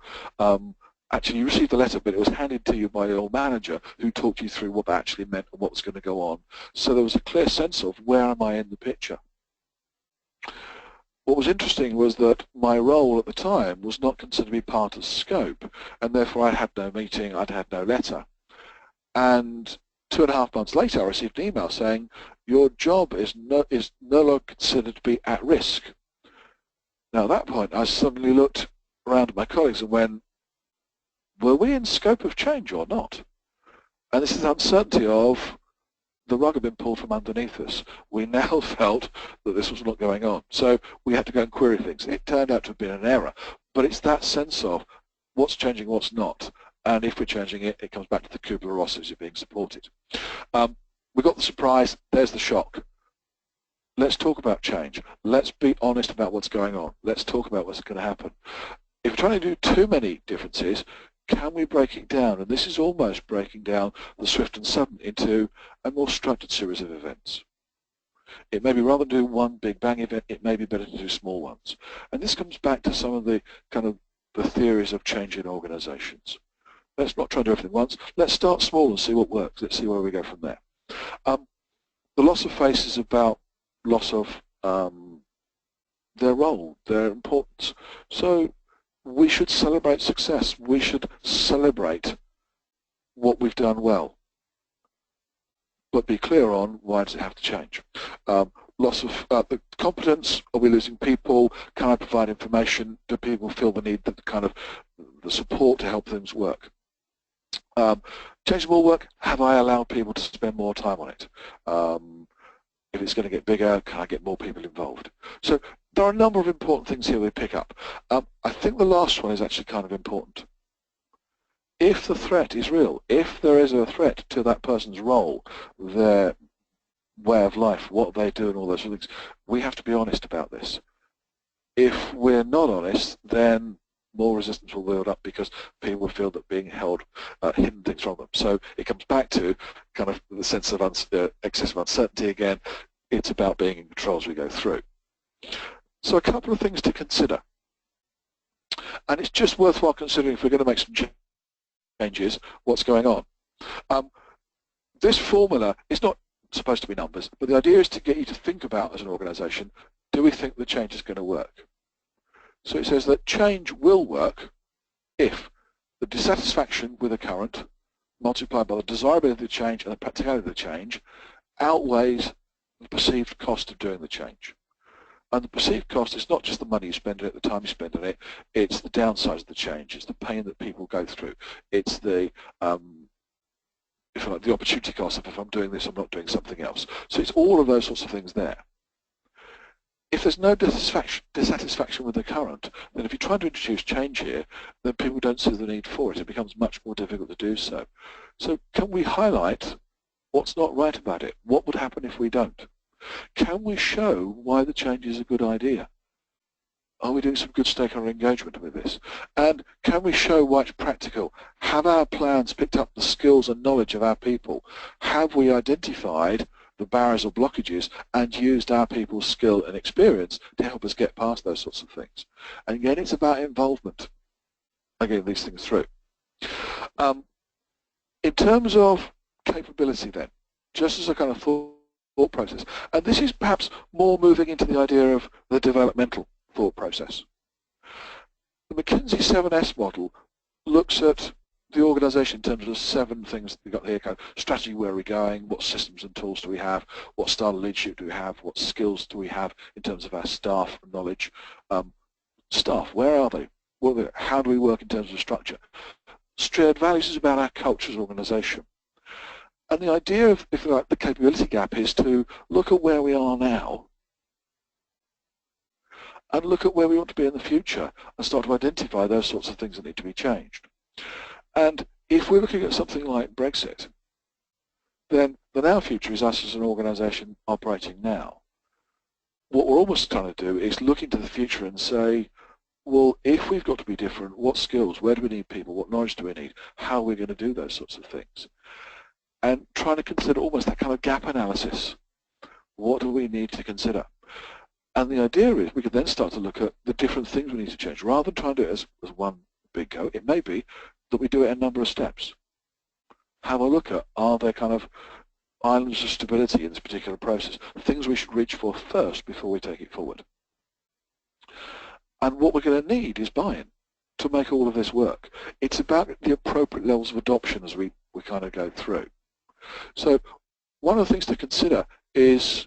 Actually, you received a letter, but it was handed to you by your manager who talked you through what that actually meant and what was going to go on. So there was a clear sense of where am I in the picture. What was interesting was that my role at the time was not considered to be part of scope, and therefore I had no meeting, I'd had no letter. And 2.5 months later, I received an email saying, your job is no longer considered to be at risk. Now at that point, I suddenly looked around at my colleagues and went, were we in scope of change or not? And this is the uncertainty of the rug had been pulled from underneath us. We now felt that this was not going on. So we had to go and query things. It turned out to have been an error. But it's that sense of what's changing, what's not. And if we're changing it, it comes back to the kerberos as you're being supported. We got the surprise, there's the shock. Let's talk about change. Let's be honest about what's going on. Let's talk about what's going to happen. If you're trying to do too many differences, can we break it down? And this is almost breaking down the swift and sudden into a more structured series of events. It may be rather than do one big bang event, it may be better to do small ones. And this comes back to some of the kind of the theories of change in organizations. Let's not try and do everything once. Let's start small and see what works. Let's see where we go from there. The loss of face is about loss of their role, their importance. So we should celebrate success. We should celebrate what we've done well, but be clear on why does it have to change. Loss of the competence, are we losing people? Can I provide information? Do people feel the need, that kind of the support to help things work? Change more work, have I allowed people to spend more time on it? If it's going to get bigger, can I get more people involved? So there are a number of important things here we pick up. I think the last one is actually kind of important. If the threat is real, if there is a threat to that person's role, their way of life, what they do and all those sort of things, we have to be honest about this. If we're not honest, then more resistance will build up because people feel that being held, hidden things from them. So it comes back to kind of the sense of excessive uncertainty again. It's about being in control as we go through. So a couple of things to consider. And it's just worthwhile considering if we're going to make some changes, what's going on. This formula is not supposed to be numbers, but the idea is to get you to think about, as an organization, do we think the change is going to work? So it says that change will work if the dissatisfaction with the current multiplied by the desirability of the change and the practicality of the change outweighs the perceived cost of doing the change. And the perceived cost is not just the money you spend on it, the time you spend on it, it's the downsides of the change, it's the pain that people go through, it's the if you like, the opportunity cost of if I'm doing this, I'm not doing something else. So it's all of those sorts of things there. If there's no dissatisfaction with the current, then if you're trying to introduce change here, then people don't see the need for it. It becomes much more difficult to do so. So can we highlight what's not right about it? What would happen if we don't? Can we show why the change is a good idea? Are we doing some good stakeholder engagement with this? And can we show why it's practical? Have our plans picked up the skills and knowledge of our people? Have we identified the barriers or blockages and used our people's skill and experience to help us get past those sorts of things? And again, it's about involvement, again, these things through. In terms of capability then, just as a kind of thought process, and this is perhaps more moving into the idea of the developmental thought process. The McKinsey 7S model looks at the organisation in terms of 7 things we've got here, kind of strategy, where are we going, what systems and tools do we have, what style of leadership do we have, what skills do we have in terms of our staff knowledge, staff, where are they, how do we work in terms of structure. Shared values is about our culture as an organisation. And the idea of, if you like, the capability gap is to look at where we are now and look at where we want to be in the future and start to identify those sorts of things that need to be changed. And if we're looking at something like Brexit, then the now future is us as an organisation operating now. What we're almost trying to do is look into the future and say, well, if we've got to be different, what skills, where do we need people, what knowledge do we need, how are we going to do those sorts of things? And trying to consider almost that kind of gap analysis. What do we need to consider? And the idea is we could then start to look at the different things we need to change. Rather than trying to do it as one big go, it may be that we do it in a number of steps. Have a look at, are there kind of islands of stability in this particular process, things we should reach for first before we take it forward. And what we're going to need is buy-in to make all of this work. It's about the appropriate levels of adoption as we kind of go through. So one of the things to consider is,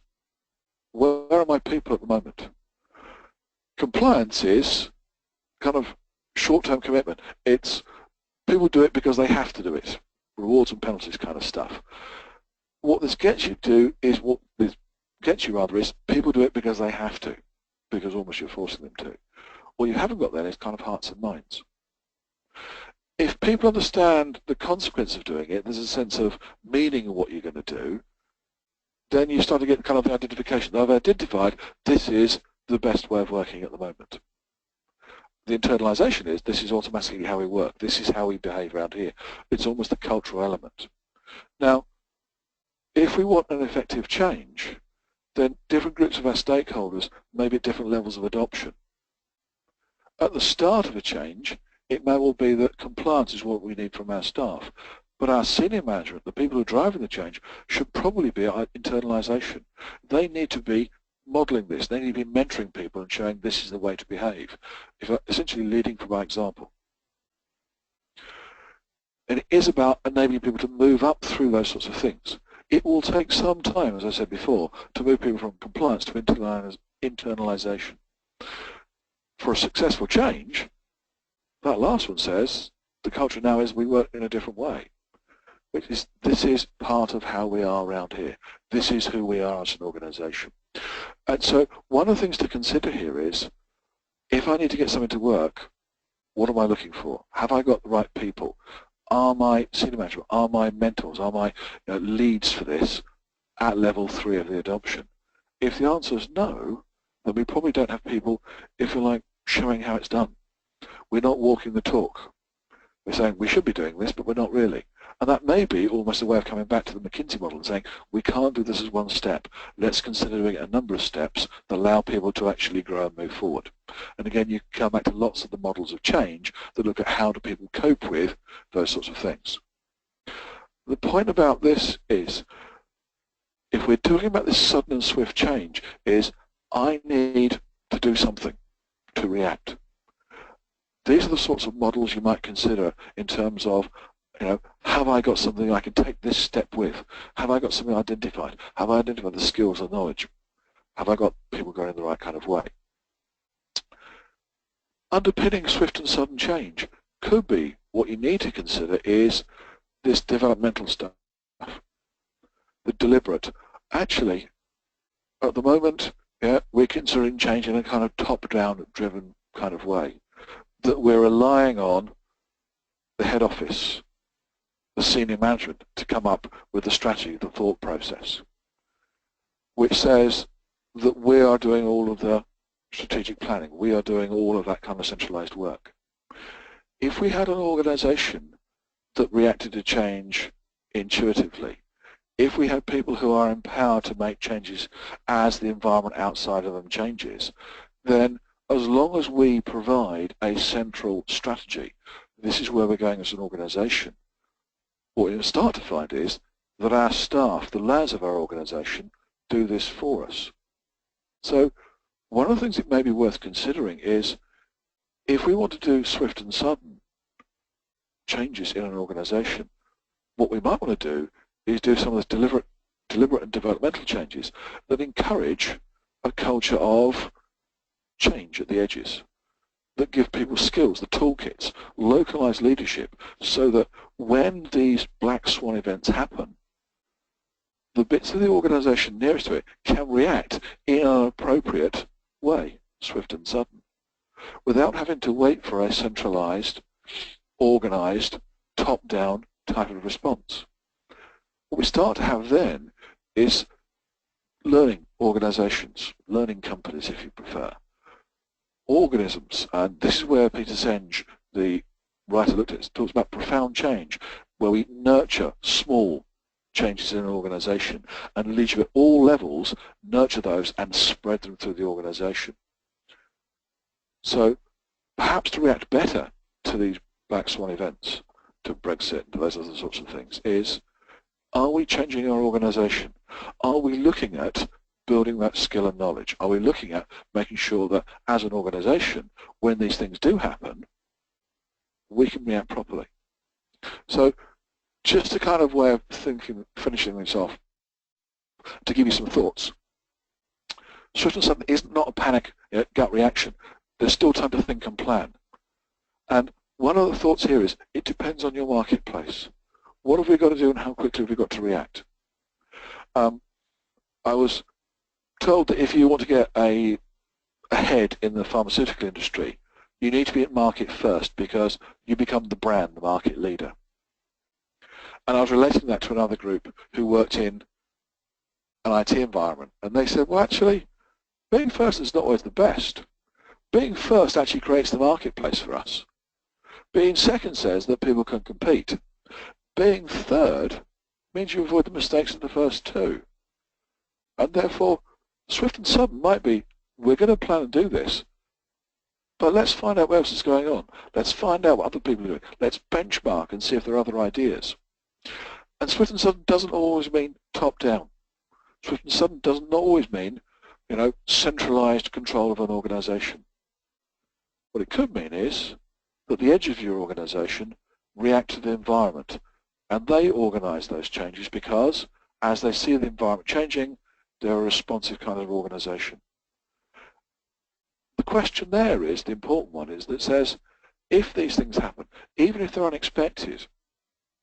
where are my people at the moment? Compliance is kind of short-term commitment. It's people do it because they have to do it. Rewards and penalties kind of stuff. What this gets you to is, what this gets you rather is, people do it because they have to, because almost you're forcing them to. What you haven't got then is kind of hearts and minds. If people understand the consequence of doing it, there's a sense of meaning of what you're going to do, then you start to get kind of the identification. I've identified this is the best way of working at the moment. The internalization is, this is automatically how we work. This is how we behave around here. It's almost a cultural element. Now, if we want an effective change, then different groups of our stakeholders may be at different levels of adoption. At the start of a change, it may well be that compliance is what we need from our staff. But our senior management, the people who are driving the change, should probably be our internalization. They need to be modeling this. They need to be mentoring people and showing this is the way to behave, essentially leading from by example. And it is about enabling people to move up through those sorts of things. It will take some time, as I said before, to move people from compliance to internalization. For a successful change, that last one says, the culture now is we work in a different way. This is part of how we are around here. This is who we are as an organisation. And so one of the things to consider here is, if I need to get something to work, what am I looking for? Have I got the right people? Are my senior management, are my mentors, are my leads for this at level 3 of the adoption? If the answer is no, then we probably don't have people, if you like, showing how it's done. We're not walking the talk. We're saying we should be doing this, but we're not really. And that may be almost a way of coming back to the McKinsey model and saying, we can't do this as one step. Let's consider doing a number of steps that allow people to actually grow and move forward. And again, you come back to lots of the models of change that look at how do people cope with those sorts of things. The point about this is, if we're talking about this sudden and swift change, is I need to do something to react. These are the sorts of models you might consider in terms of, have I got something I can take this step with? Have I got something identified? Have I identified the skills and knowledge? Have I got people going in the right kind of way? Underpinning swift and sudden change could be, what you need to consider is this developmental stuff, the deliberate. Actually, at the moment, we're considering change in a kind of top-down driven kind of way, that we're relying on the head office, the senior management to come up with the strategy, the thought process. which says that we are doing all of the strategic planning. We are doing all of that kind of centralized work. If we had an organization that reacted to change intuitively, if we had people who are empowered to make changes as the environment outside of them changes, then as long as we provide a central strategy, this is where we're going as an organization, what you'll start to find is that our staff, the layers of our organization, do this for us. So one of the things that may be worth considering is if we want to do swift and sudden changes in an organization, what we might want to do is do some of the deliberate and developmental changes that encourage a culture of change at the edges, that give people skills, the toolkits, localized leadership, so that when these black swan events happen, the bits of the organization nearest to it can react in an appropriate way, swift and sudden, without having to wait for a centralized, organized, top-down type of response. What we start to have then is learning organizations, learning companies if you prefer, organisms, and this is where Peter Senge, the writer, looked at it, talks about profound change, where we nurture small changes in an organization and leadership at all levels nurture those and spread them through the organization. So perhaps to react better to these black swan events, to Brexit, to those other sorts of things, is are we changing our organization? Are we looking at building that skill and knowledge? Are we looking at making sure that as an organization, when these things do happen, we can react properly? So just a kind of way of thinking, finishing this off, to give you some thoughts. Swift and sudden is not a panic gut reaction. There's still time to think and plan. And one of the thoughts here is it depends on your marketplace. What have we got to do and how quickly have we got to react? I was told that if you want to get ahead in the pharmaceutical industry, you need to be at market first because you become the brand, the market leader. And I was relating that to another group who worked in an IT environment, and they said, well, actually, being first is not always the best. Being first actually creates the marketplace for us. Being second says that people can compete. Being third means you avoid the mistakes of the first two. And therefore, swift and sudden might be, we're going to plan and do this, but let's find out what else is going on. Let's find out what other people are doing. Let's benchmark and see if there are other ideas. And swift and sudden doesn't always mean top-down. Swift and sudden doesn't always mean, centralized control of an organization. What it could mean is that the edge of your organization react to the environment, and they organize those changes because as they see the environment changing, they're a responsive kind of organization. The question there is, the important one is, that says, if these things happen, even if they're unexpected,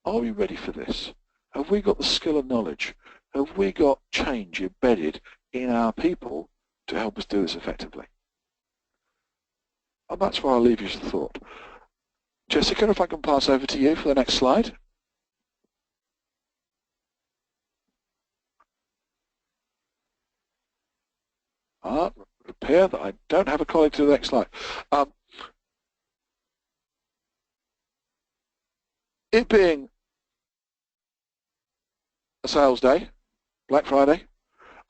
are we ready for this? Have we got the skill and knowledge? Have we got change embedded in our people to help us do this effectively? And that's where I'll leave you as a thought. Jessica, if I can pass over to you for the next slide. It appears that I don't have a colleague to the next slide. It being a sales day, Black Friday,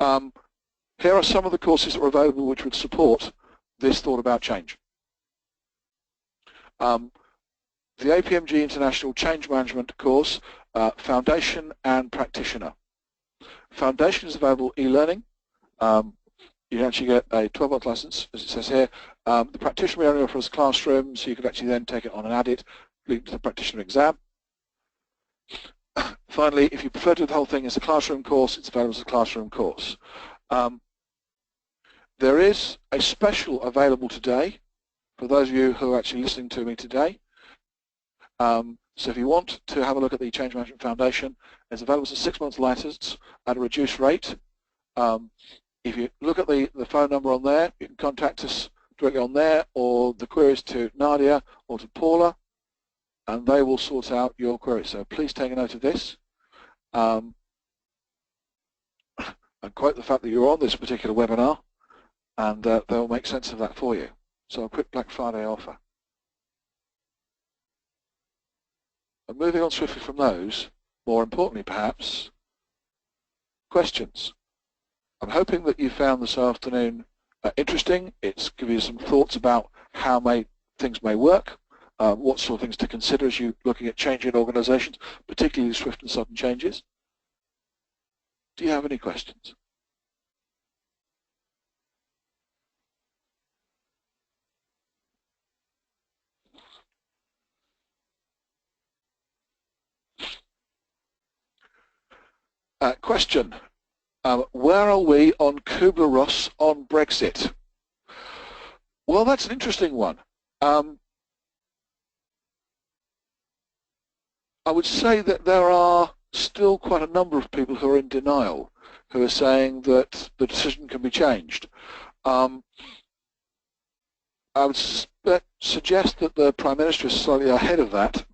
here are some of the courses that are available which would support this thought about change. The APMG International Change Management course, Foundation and Practitioner. Foundation is available e-learning. You actually get a 12-month license, as it says here. The Practitioner only offers classroom, so you could actually then take it on and add it, lead to the Practitioner exam. Finally, if you prefer to do the whole thing as a classroom course, it's available as a classroom course. There is a special available today for those of you who are actually listening to me today. So if you want to have a look at the Change Management Foundation, it's available as a 6-month license at a reduced rate. If you look at the phone number on there, you can contact us directly on there, or the queries to Nadia or to Paula, and they will sort out your queries. So please take a note of this. and quote the fact that you're on this particular webinar, and they'll make sense of that for you. So a quick Black Friday offer. And moving on swiftly from those, more importantly perhaps, questions. I'm hoping that you found this afternoon interesting. It's given you some thoughts about how things may work, what sort of things to consider as you're looking at changing organisations, particularly swift and sudden changes. Do you have any questions? Question. Where are we on kerberos on Brexit? Well, that's an interesting one. I would say that there are still quite a number of people who are in denial, who are saying that the decision can be changed. I would suggest that the Prime Minister is slightly ahead of that,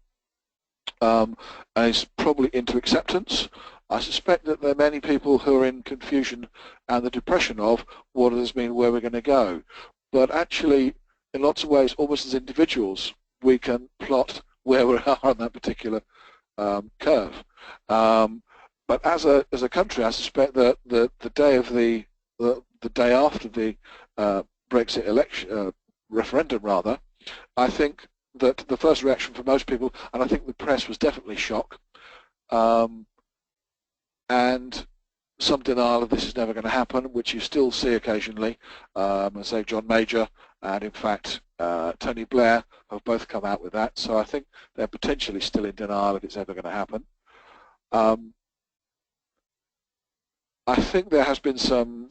and is probably into acceptance. I suspect that there are many people who are in confusion and the depression of what does this mean, where we're going to go. But actually, in lots of ways, almost as individuals, we can plot where we are on that particular curve. But as a country, I suspect that the day of the day after the Brexit election referendum, rather, I think that the first reaction for most people, and I think the press, was definitely shock. And some denial of this is never going to happen, which you still see occasionally. And say John Major and, in fact, Tony Blair have both come out with that. So I think they're potentially still in denial if it's ever going to happen. I think there has been some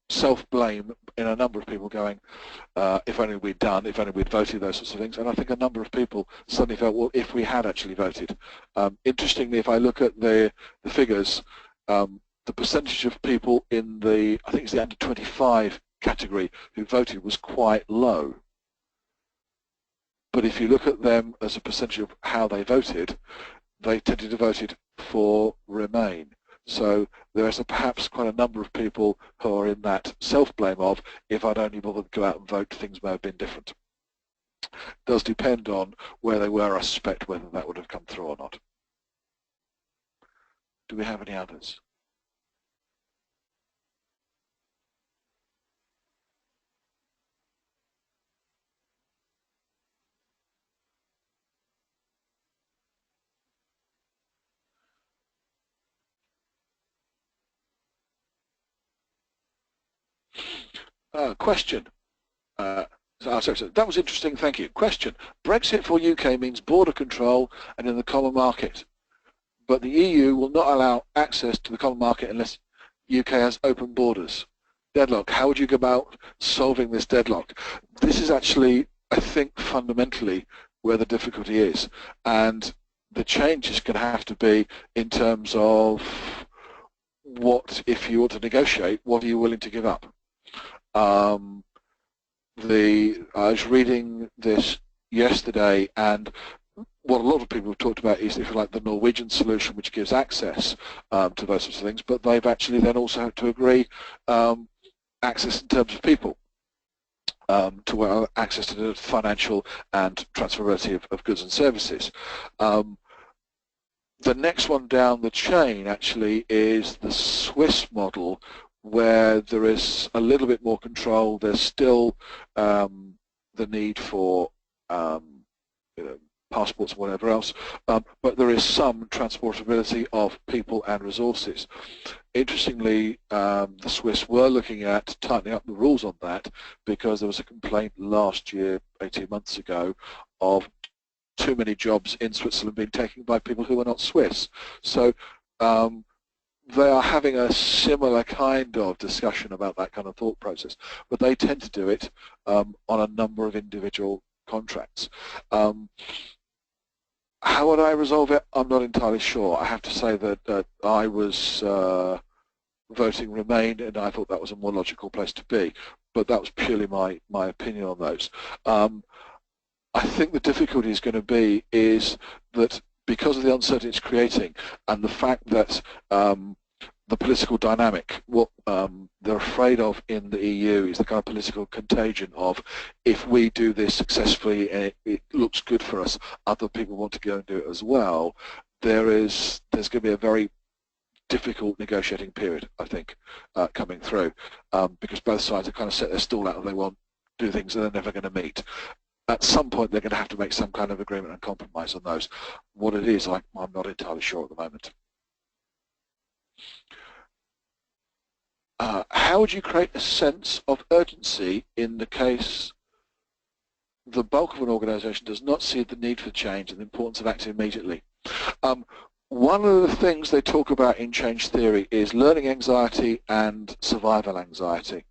self-blame in a number of people going, if only we'd done, if only we'd voted, those sorts of things. And I think a number of people suddenly felt, well, if we had actually voted. Interestingly, if I look at the figures, the percentage of people in the, I think it's the under 25 category who voted was quite low. But if you look at them as a percentage of how they voted, they tended to vote for Remain. So there is perhaps quite a number of people who are in that self-blame of, if I'd only bothered to go out and vote, things may have been different. It does depend on where they were, I suspect, whether that would have come through or not. Do we have any others? Question. Sorry, that was interesting, thank you. Question. Brexit for UK means border control and in the common market, but the EU will not allow access to the common market unless UK has open borders. Deadlock. How would you go about solving this deadlock? This is actually, I think, fundamentally where the difficulty is, and the change is going to have to be in terms of what, if you want to negotiate, what are you willing to give up? I was reading this yesterday, and what a lot of people have talked about is, if you like, the Norwegian solution, which gives access to those sorts of things, but they've actually then also had to agree access in terms of people, to access to the financial and transferability of goods and services. The next one down the chain actually is the Swiss model, where there is a little bit more control. There's still the need for passports and whatever else, but there is some transportability of people and resources. Interestingly, the Swiss were looking at tightening up the rules on that, because there was a complaint last year, 18 months ago, of too many jobs in Switzerland being taken by people who were not Swiss. So they are having a similar kind of discussion about that kind of thought process, but they tend to do it on a number of individual contracts. How would I resolve it? I'm not entirely sure. I have to say that I was voting Remain, and I thought that was a more logical place to be, but that was purely my opinion on those. I think the difficulty is going to be is that because of the uncertainty it's creating, and the fact that the political dynamic. What they're afraid of in the EU is the kind of political contagion of, if we do this successfully and it looks good for us, other people want to go and do it as well. There's going to be a very difficult negotiating period, I think, coming through, because both sides have kind of set their stall out and they want to do things that they're never going to meet. At some point, they're going to have to make some kind of agreement and compromise on those. What it is, I'm not entirely sure at the moment. How would you create a sense of urgency in the case the bulk of an organisation does not see the need for change and the importance of acting immediately? One of the things they talk about in change theory is learning anxiety and survival anxiety.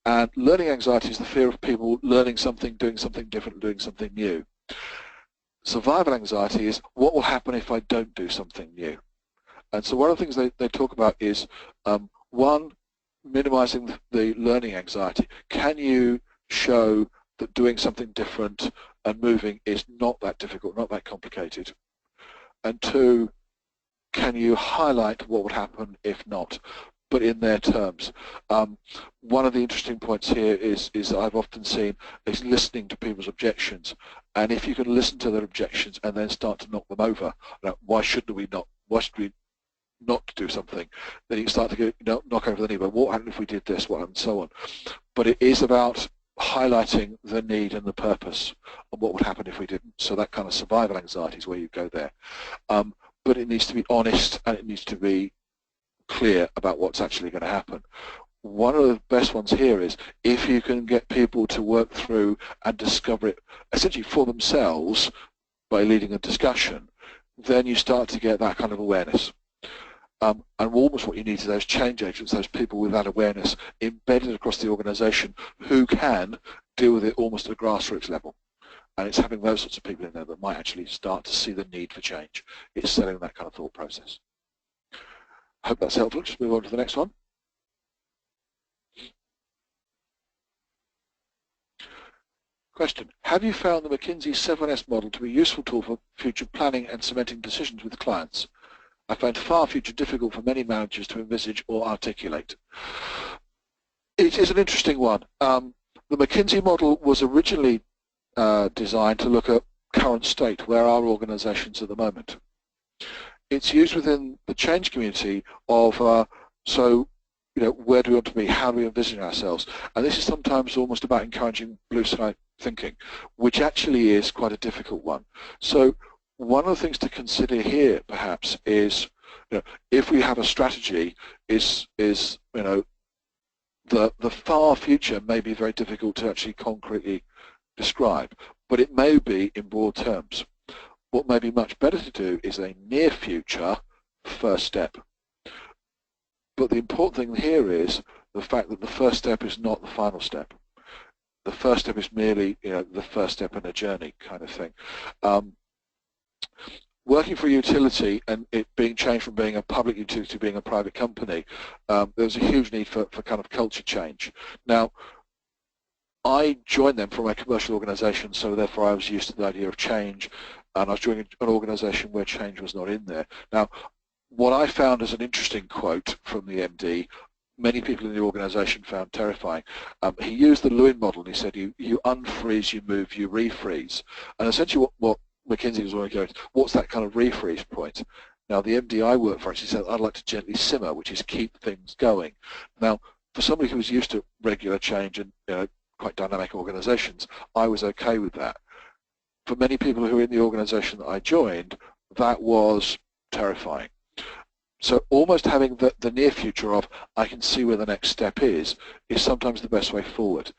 And learning anxiety is the fear of people learning something, doing something different, doing something new. Survival anxiety is, what will happen if I don't do something new? And so one of the things they talk about is, one, minimizing the learning anxiety. Can you show that doing something different and moving is not that difficult, not that complicated? And two, can you highlight what would happen if not, but in their terms? One of the interesting points here is I've often seen is listening to people's objections. And if you can listen to their objections and then start to knock them over, why should we not do something, then you can start to knock over the knee, but what happened if we did this, what happened, and so on. But it is about highlighting the need and the purpose and what would happen if we didn't. So that kind of survival anxiety is where you go there. But it needs to be honest and it needs to be clear about what's actually going to happen. One of the best ones here is if you can get people to work through and discover it essentially for themselves by leading a discussion, then you start to get that kind of awareness. And almost what you need is those change agents, those people with that awareness embedded across the organisation who can deal with it almost at a grassroots level. And it's having those sorts of people in there that might actually start to see the need for change. It's setting that kind of thought process. I hope that's helpful. Just move on to the next one. Question. Have you found the McKinsey 7S model to be a useful tool for future planning and cementing decisions with clients? I find far future difficult for many managers to envisage or articulate. It is an interesting one. The McKinsey model was originally designed to look at current state, where are organizations at the moment. It's used within the change community of, where do we want to be, how do we envision ourselves? And this is sometimes almost about encouraging blue sky thinking, which actually is quite a difficult one. So one of the things to consider here, perhaps, is if we have a strategy, the far future may be very difficult to actually concretely describe, but it may be in broad terms. What may be much better to do is a near future first step. But the important thing here is the fact that the first step is not the final step. The first step is merely the first step in a journey kind of thing. Working for a utility and it being changed from being a public utility to being a private company, there's a huge need for kind of culture change. Now, I joined them from a commercial organisation, so therefore I was used to the idea of change, and I was joining an organisation where change was not in there. Now, what I found as an interesting quote from the MD, many people in the organisation found terrifying. He used the Lewin model and he said, you unfreeze, you move, you refreeze. And essentially what McKinsey was already going, what's that kind of refreeze point? Now, the MD I work for actually said, I'd like to gently simmer, which is keep things going. Now, for somebody who was used to regular change and quite dynamic organisations, I was okay with that. For many people who were in the organisation that I joined, that was terrifying. So almost having the near future of, I can see where the next step is sometimes the best way forward.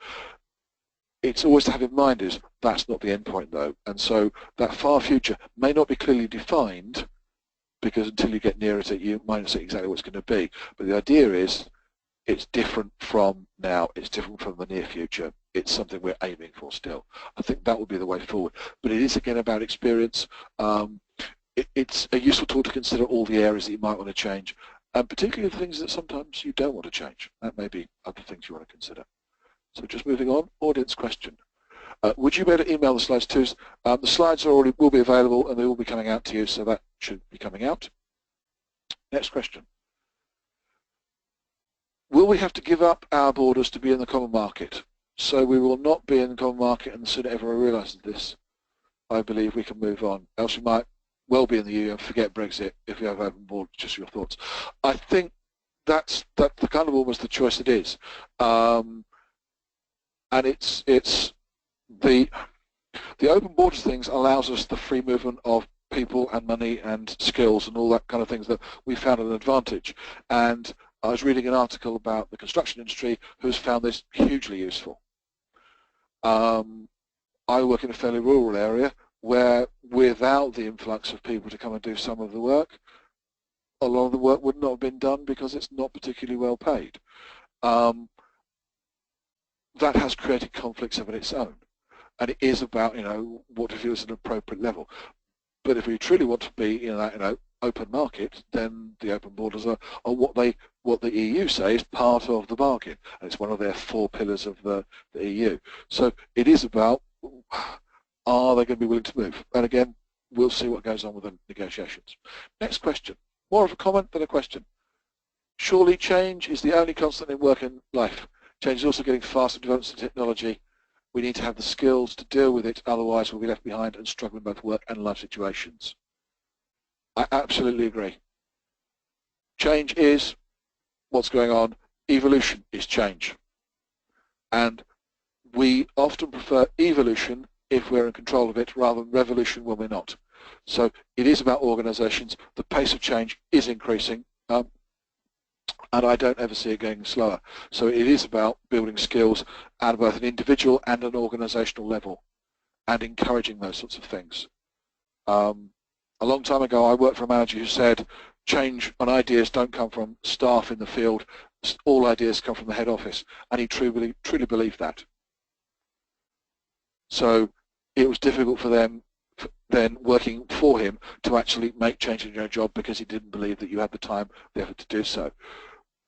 It's always to have in mind is that's not the end point though, and so that far future may not be clearly defined because until you get nearer to it you might not see exactly what it's going to be, but the idea is it's different from now, it's different from the near future, it's something we're aiming for still. I think that would be the way forward, but it is again about experience. It's a useful tool to consider all the areas that you might want to change, and particularly the things that sometimes you don't want to change. That may be other things you want to consider. So just moving on, audience question. Would you be able to email the slides to us? The slides will be available and they will be coming out to you, so that should be coming out. Next question. Will we have to give up our borders to be in the common market? So we will not be in the common market, and the sooner everyone realises this, I believe we can move on. Else we might well be in the EU and forget Brexit if we have open borders. Just your thoughts. I think that's the kind of almost the choice it is, and it's the open borders things allows us the free movement of people and money and skills and all that kind of things that we found an advantage. And I was reading an article about the construction industry who's found this hugely useful. I work in a fairly rural area where without the influx of people to come and do some of the work, a lot of the work would not have been done because it's not particularly well paid. That has created conflicts of its own. And it is about, what to feel is an appropriate level. But if we truly want to be in that, open market, then the open borders are what the EU say is part of the bargain, and it's one of their 4 pillars of the EU. So it is about, are they going to be willing to move? And again, we'll see what goes on with the negotiations. Next question, more of a comment than a question. Surely change is the only constant in work and life. Change is also getting faster developments in technology. We need to have the skills to deal with it, otherwise we'll be left behind and struggle in both work and life situations. I absolutely agree. Change is what's going on. Evolution is change. And we often prefer evolution if we're in control of it rather than revolution when we're not. So it is about organisations. The pace of change is increasing, and I don't ever see it going slower. So it is about building skills at both an individual and an organisational level and encouraging those sorts of things. A long time ago, I worked for a manager who said, change and ideas don't come from staff in the field, all ideas come from the head office, and he truly believed that. So it was difficult for them then working for him to actually make change in your job because he didn't believe that you had the time, the effort to do so.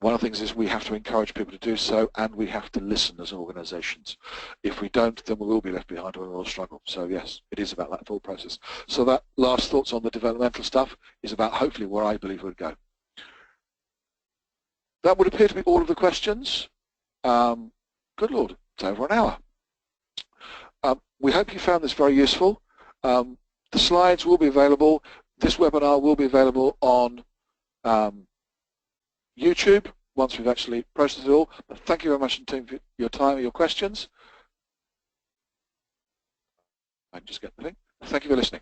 One of the things is we have to encourage people to do so, and we have to listen as organisations. If we don't, then we will be left behind and we'll struggle. So yes, it is about that thought process. So that last thoughts on the developmental stuff is about hopefully where I believe we'd go. That would appear to be all of the questions. Good Lord, it's over an hour. We hope you found this very useful. The slides will be available. This webinar will be available on YouTube once we've actually processed it all. But thank you very much for your time and your questions. I can just get the thing. Thank you for listening.